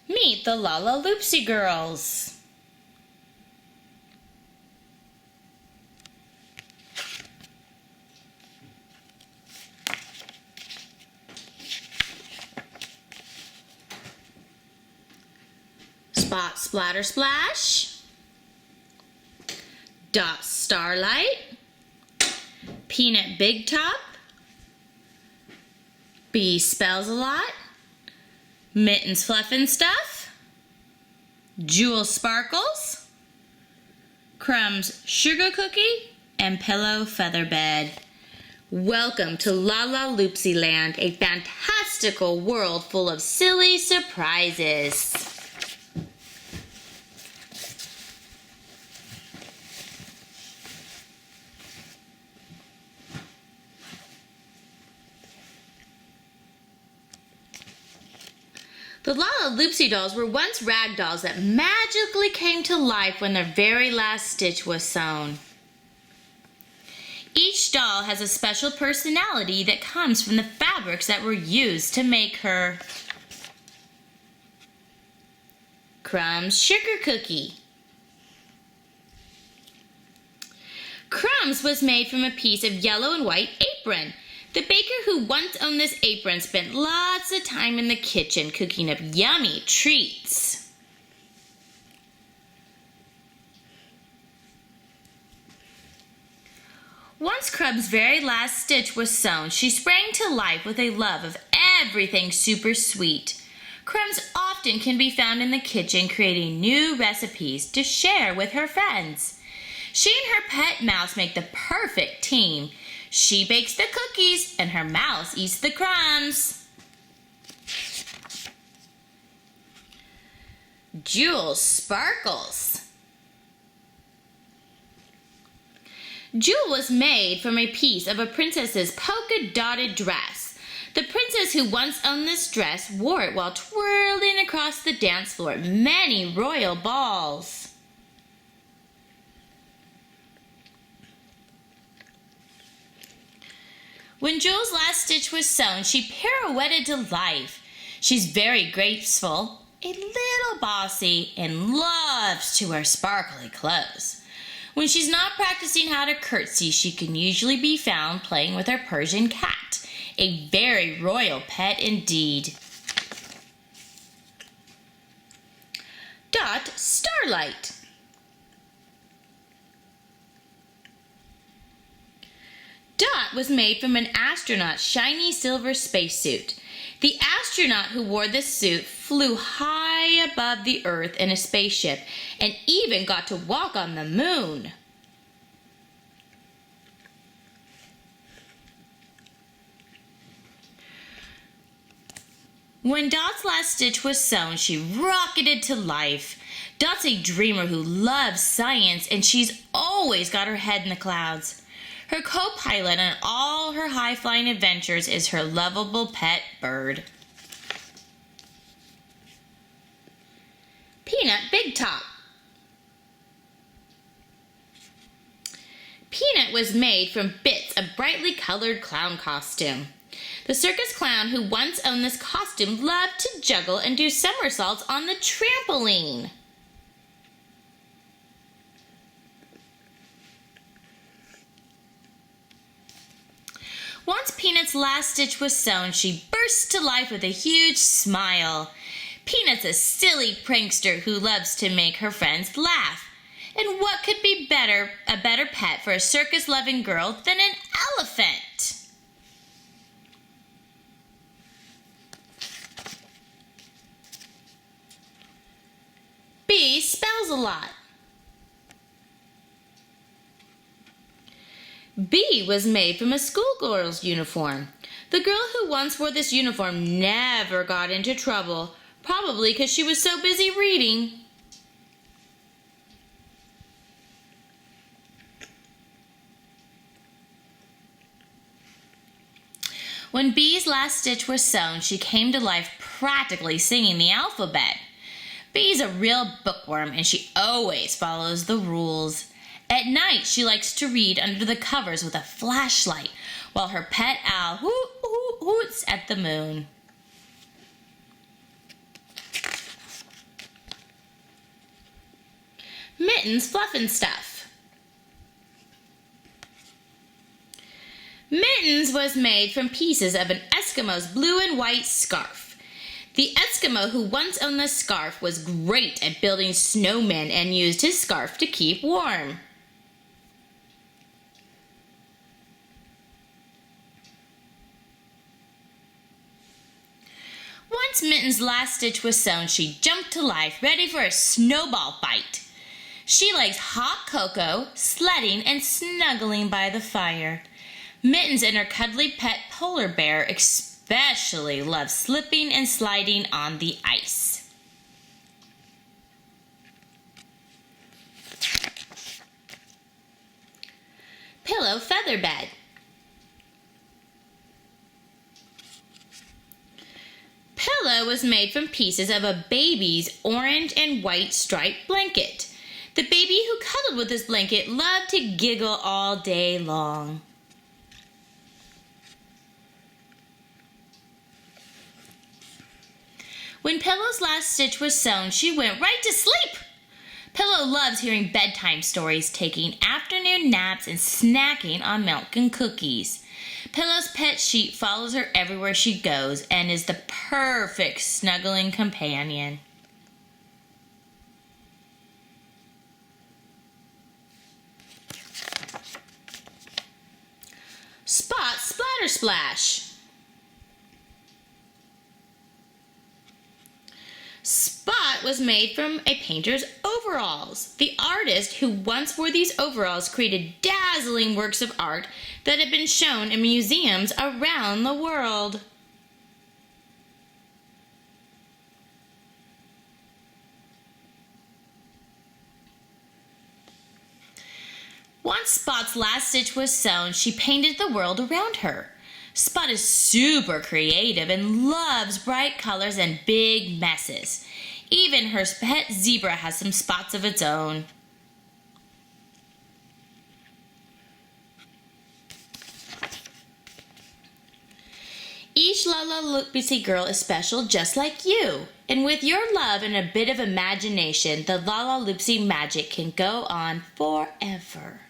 Meet the Lalaloopsy girls. Spot, Splatter, Splash. Dot, Starlight. Peanut, Big Top. B, Spells a Lot. Mittens, Fluff and Stuff. Jewel, Sparkles. Crumbs, Sugar Cookie. And Pillow, Feather Bed. Welcome to Lalaloopsy Land, a fantastical world full of silly surprises. The Lalaloopsy dolls were once rag dolls that magically came to life when their very last stitch was sewn. Each doll has a special personality that comes from the fabrics that were used to make her. Crumbs, Sugar Cookie. Crumbs was made from a piece of yellow and white apron. The baker who once owned this apron spent lots of time in the kitchen cooking up yummy treats. Once Crumbs' very last stitch was sewn, she sprang to life with a love of everything super sweet. Crumbs often can be found in the kitchen creating new recipes to share with her friends. She and her pet mouse make the perfect team. She bakes the cookies and her mouse eats the crumbs. Jewel, Sparkles. Jewel was made from a piece of a princess's polka-dotted dress. The princess who once owned this dress wore it while twirling across the dance floor at many royal balls. When Jewel's last stitch was sewn, she pirouetted to life. She's very graceful, a little bossy, and loves to wear sparkly clothes. When she's not practicing how to curtsy, she can usually be found playing with her Persian cat, a very royal pet indeed. Dot, Starlight. Dot was made from an astronaut's shiny silver spacesuit. The astronaut who wore this suit flew high above the Earth in a spaceship and even got to walk on the moon. When Dot's last stitch was sewn, she rocketed to life. Dot's a dreamer who loves science, and she's always got her head in the clouds. Her co-pilot on all her high-flying adventures is her lovable pet bird. Peanut, Big Top. Peanut was made from bits of brightly colored clown costume. The circus clown who once owned this costume loved to juggle and do somersaults on the trampoline. Once Peanut's last stitch was sewn, she burst to life with a huge smile. Peanut's a silly prankster who loves to make her friends laugh. And what could be a better pet for a circus-loving girl than an elephant? B, Spells a Lot. B was made from a schoolgirl's uniform. The girl who once wore this uniform never got into trouble, probably because she was so busy reading. When B's last stitch was sewn, she came to life practically singing the alphabet. B's a real bookworm, and she always follows the rules. At night, she likes to read under the covers with a flashlight, while her pet owl hoots at the moon. Mittens Fluff and Stuff. Mittens was made from pieces of an Eskimo's blue and white scarf. The Eskimo who once owned the scarf was great at building snowmen and used his scarf to keep warm. Once Mittens' last stitch was sewn, she jumped to life, ready for a snowball fight. She likes hot cocoa, sledding, and snuggling by the fire. Mittens and her cuddly pet polar bear especially love slipping and sliding on the ice. Pillow Feather Bed. Pillow was made from pieces of a baby's orange and white striped blanket. The baby who cuddled with this blanket loved to giggle all day long. When Pillow's last stitch was sewn, she went right to sleep. Pillow loves hearing bedtime stories, taking afternoon naps, and snacking on milk and cookies. Pillow's pet sheep follows her everywhere she goes and is the perfect snuggling companion. Spot Splatter Splash. Spot was made from a painter's overalls. The artist who once wore these overalls created dazzling works of art that have been shown in museums around the world. Once Spot's last stitch was sewn, she painted the world around her. Spot is super creative and loves bright colors and big messes. Even her pet zebra has some spots of its own. Each Lalaloopsy girl is special just like you. And with your love and a bit of imagination, the Lalaloopsy magic can go on forever.